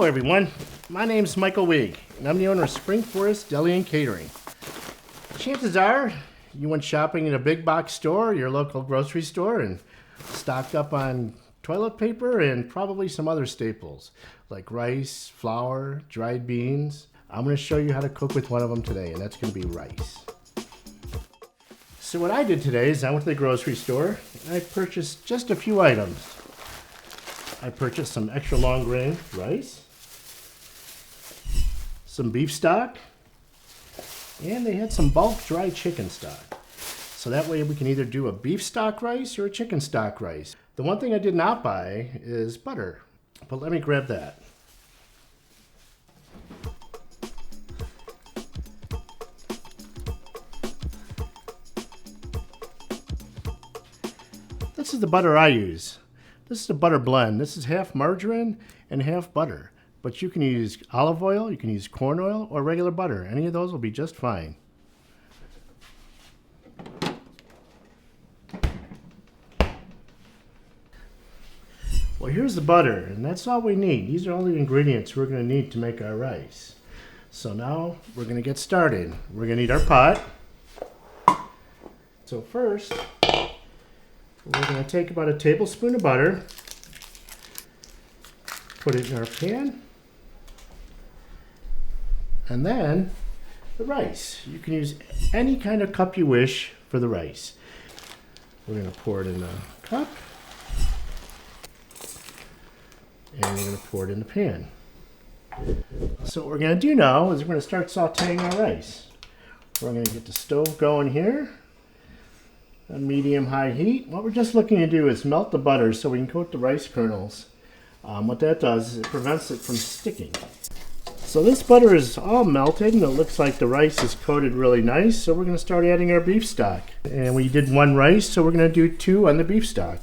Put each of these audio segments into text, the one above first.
everyone, my name's Michael Weeg, and I'm the owner of Spring Forest Deli and Catering. Chances are you went shopping in a big box store, your local grocery store, and stocked up on toilet paper and probably some other staples like rice, flour, dried beans. I'm going to show you how to cook with one of them today, and that's going to be rice. So what I did today is I went to the grocery store and I purchased just a few items. I purchased some extra long grain rice, some beef stock, and they had some bulk dry chicken stock. So that way we can either do a beef stock rice or a chicken stock rice. The one thing I did not buy is butter, but let me grab that. This is the butter I use. This is a butter blend. This is half margarine and half butter. But you can use olive oil, you can use corn oil, or regular butter. Any of those will be just fine. Well, here's the butter, and that's all we need. These are all the ingredients we're going to need to make our rice. So now we're going to get started. We're going to need our pot. So first, we're going to take about a tablespoon of butter, put it in our pan, and then the rice. You can use any kind of cup you wish for the rice. We're going to pour it in a cup, and we're going to pour it in the pan. So what we're going to do now is we're going to start sauteing our rice. We're going to get the stove going here. A medium-high heat. What we're just looking to do is melt the butter so we can coat the rice kernels. What that does is it prevents it from sticking. So this butter is all melted and it looks like the rice is coated really nice. So we're going to start adding our beef stock. And we did one rice, so we're going to do 2 on the beef stock.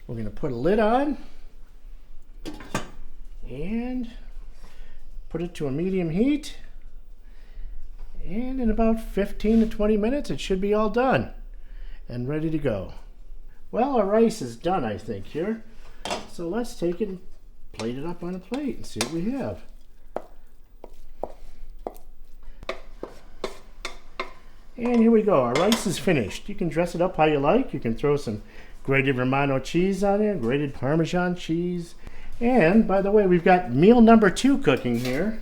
We're going to put a lid on and put it to a medium heat, and in about 15 to 20 minutes it should be all done and ready to go. Well, our rice is done, I think, here. So let's take it and plate it up on a plate and see what we have. And here we go. Our rice is finished. You can dress it up how you like. You can throw some grated Romano cheese on there, grated Parmesan cheese. And, by the way, we've got meal number 2 cooking here.